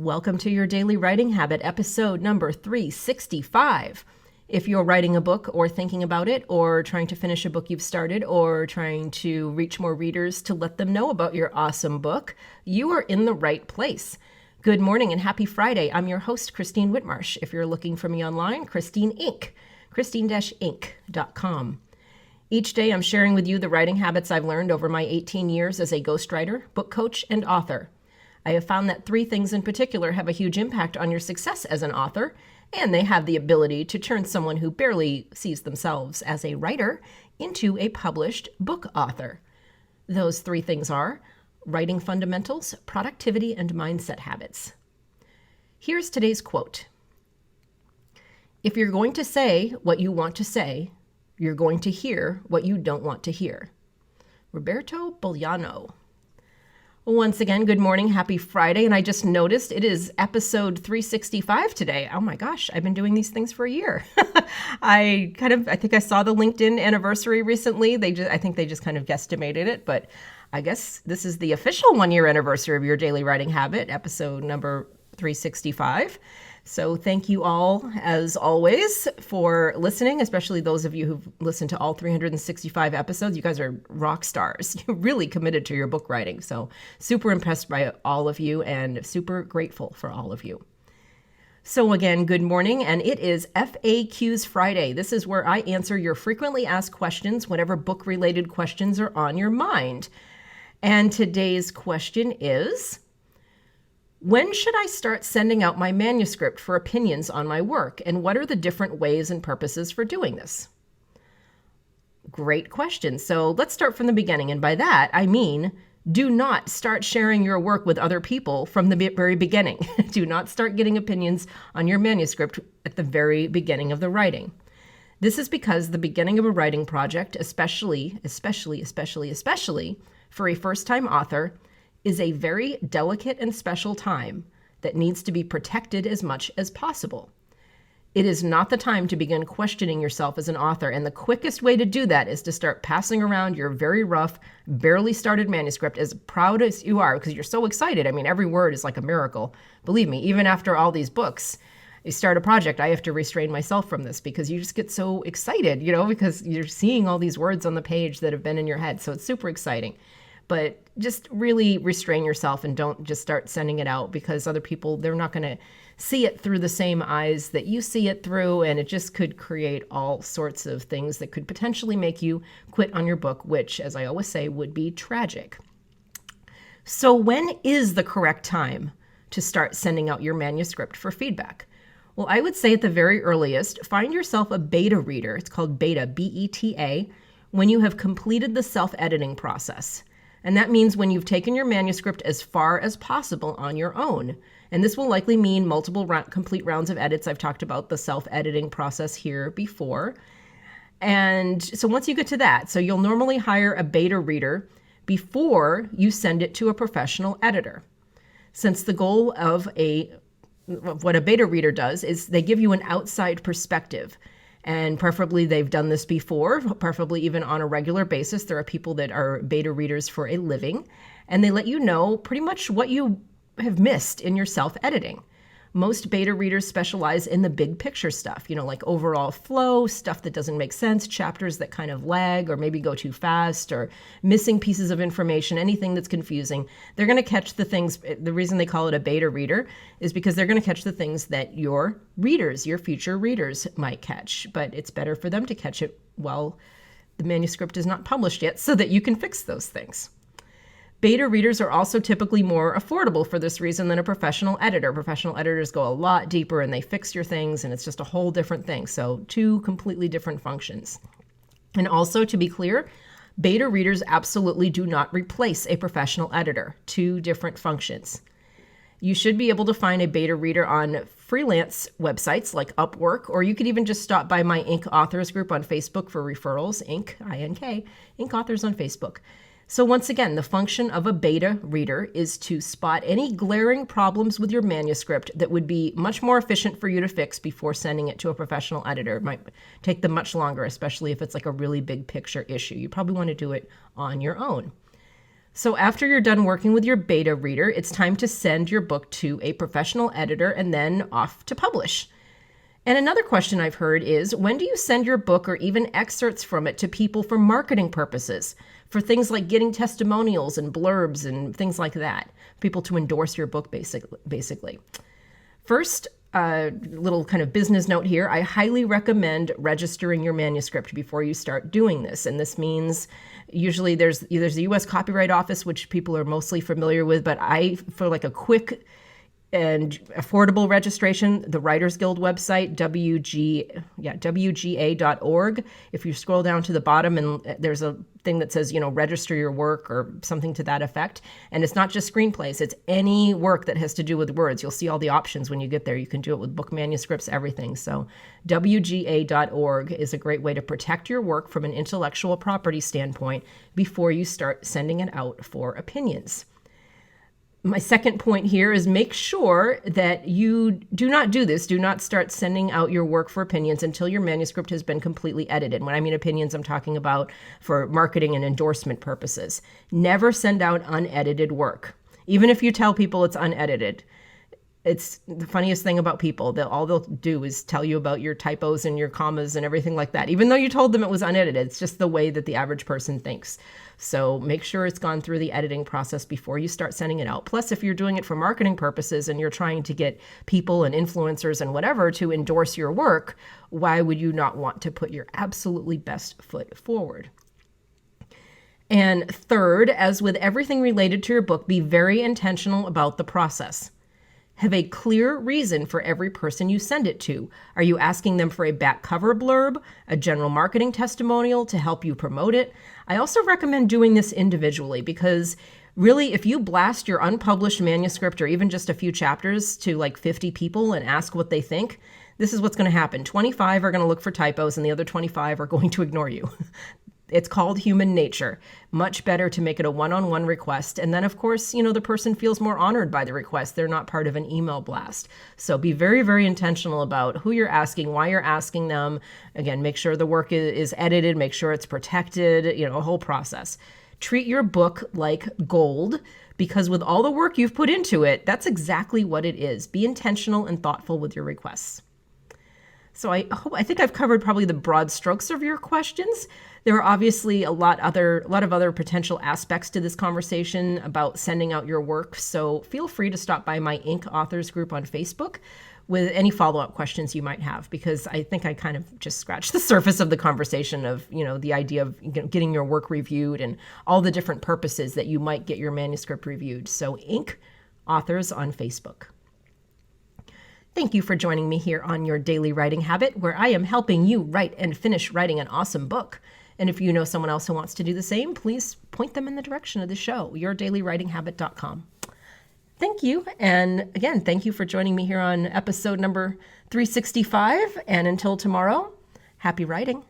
Welcome to your Daily Writing Habit, episode number 365. If you're writing a book or thinking about it or trying to finish a book you've started or trying to reach more readers to let them know about your awesome book, you are in the right place. Good morning and happy Friday. I'm your host, Christine Whitmarsh. If you're looking for me online, Christine Inc., christine-inc.com. Each day I'm sharing with you the writing habits I've learned over my 18 years as a ghostwriter, book coach, and author. I have found that three things in particular have a huge impact on your success as an author, and they have the ability to turn someone who barely sees themselves as a writer into a published book author. Those three things are writing fundamentals, productivity, and mindset habits. Here's today's quote. If you're going to say what you want to say, you're going to hear what you don't want to hear. Roberto Bolaño. Once again, good morning, happy Friday, and I just noticed it is episode 365 today. Oh my gosh, I've been doing these things for a year. I think I saw the LinkedIn anniversary recently. I think they just kind of guesstimated it, but I guess this is the official 1-year anniversary of your Daily Writing Habit, episode number 365. So thank you all, as always, for listening, especially those of you who've listened to all 365 episodes. You guys are rock stars. You're really committed to your book writing. So super impressed by all of you and super grateful for all of you. So again, good morning, and it is FAQs Friday. This is where I answer your frequently asked questions, whatever book-related questions are on your mind. And today's question is, when should I start sending out my manuscript for opinions on my work, and what are the different ways and purposes for doing this? Great question. So let's start from the beginning, and by that, I mean, do not start sharing your work with other people from the very beginning. Do not start getting opinions on your manuscript at the very beginning of the writing. This is because the beginning of a writing project, especially for a first-time author, is a very delicate and special time that needs to be protected as much as possible. It is not the time to begin questioning yourself as an author, and the quickest way to do that is to start passing around your very rough, barely started manuscript as proud as you are, because you're so excited. I mean, every word is like a miracle. Believe me, even after all these books, you start a project, I have to restrain myself from this because you just get so excited, because you're seeing all these words on the page that have been in your head. So it's super exciting. But just really restrain yourself and don't just start sending it out, because other people, they're not going to see it through the same eyes that you see it through. And it just could create all sorts of things that could potentially make you quit on your book, which, as I always say, would be tragic. So when is the correct time to start sending out your manuscript for feedback? Well, I would say at the very earliest, find yourself a beta reader. It's called beta, B-E-T-A, when you have completed the self-editing process. And that means when you've taken your manuscript as far as possible on your own. And this will likely mean multiple complete rounds of edits. I've talked about the self-editing process here before. And so once you get to that, so you'll normally hire a beta reader before you send it to a professional editor. Since the goal of what a beta reader does is they give you an outside perspective. And preferably they've done this before, preferably even on a regular basis. There are people that are beta readers for a living, and they let you know pretty much what you have missed in your self-editing. Most beta readers specialize in the big picture stuff, like overall flow, stuff that doesn't make sense, chapters that kind of lag or maybe go too fast, or missing pieces of information, anything that's confusing. They're going to catch the things. The reason they call it a beta reader is because they're going to catch the things that your readers, your future readers, might catch. But it's better for them to catch it while the manuscript is not published yet, so that you can fix those things. Beta readers are also typically more affordable for this reason than a professional editor. Professional editors go a lot deeper and they fix your things, and it's just a whole different thing. So two completely different functions. And also, to be clear, beta readers absolutely do not replace a professional editor. Two different functions. You should be able to find a beta reader on freelance websites like Upwork, or you could even just stop by my Inc. Authors group on Facebook for referrals. Inc. I-N-K, Inc. Authors on Facebook. So once again, the function of a beta reader is to spot any glaring problems with your manuscript that would be much more efficient for you to fix before sending it to a professional editor. It might take them much longer, especially if it's like a really big picture issue. You probably want to do it on your own. So after you're done working with your beta reader, it's time to send your book to a professional editor and then off to publish. And another question I've heard is, when do you send your book or even excerpts from it to people for marketing purposes, for things like getting testimonials and blurbs and things like that, people to endorse your book basically? First, little kind of business note here, I highly recommend registering your manuscript before you start doing this. And this means usually there's the U.S. Copyright Office, which people are mostly familiar with, but for like a quick and affordable registration, the Writers Guild website, WGA.org. If you scroll down to the bottom and there's a thing that says, register your work or something to that effect. And it's not just screenplays, it's any work that has to do with words. You'll see all the options when you get there. You can do it with book manuscripts, everything. So WGA.org is a great way to protect your work from an intellectual property standpoint before you start sending it out for opinions. My second point here is make sure that you do not do this. Do not start sending out your work for opinions until your manuscript has been completely edited. When I mean opinions, I'm talking about for marketing and endorsement purposes. Never send out unedited work, even if you tell people it's unedited. It's the funniest thing about people. All they'll do is tell you about your typos and your commas and everything like that, even though you told them it was unedited. It's just the way that the average person thinks. So make sure it's gone through the editing process before you start sending it out. Plus, if you're doing it for marketing purposes and you're trying to get people and influencers and whatever to endorse your work, why would you not want to put your absolutely best foot forward? And third, as with everything related to your book, be very intentional about the process. Have a clear reason for every person you send it to. Are you asking them for a back cover blurb, a general marketing testimonial to help you promote it? I also recommend doing this individually because really, if you blast your unpublished manuscript or even just a few chapters to like 50 people and ask what they think, this is what's going to happen. 25 are going to look for typos and the other 25 are going to ignore you. It's called human nature. Much better to make it a one-on-one request. And then, of course, the person feels more honored by the request. They're not part of an email blast. So be very, very intentional about who you're asking, why you're asking them. Again, make sure the work is edited, make sure it's protected, a whole process. Treat your book like gold because with all the work you've put into it, that's exactly what it is. Be intentional and thoughtful with your requests. So I think I've covered probably the broad strokes of your questions. There are obviously a lot of other potential aspects to this conversation about sending out your work. So feel free to stop by my Inc. Authors group on Facebook with any follow-up questions you might have, because I think I kind of just scratched the surface of the conversation of, the idea of getting your work reviewed and all the different purposes that you might get your manuscript reviewed. So Inc. Authors on Facebook. Thank you for joining me here on Your Daily Writing Habit, where I am helping you write and finish writing an awesome book. And if you know someone else who wants to do the same, please point them in the direction of the show, yourdailywritinghabit.com. Thank you. And again, thank you for joining me here on episode number 365. And until tomorrow, happy writing.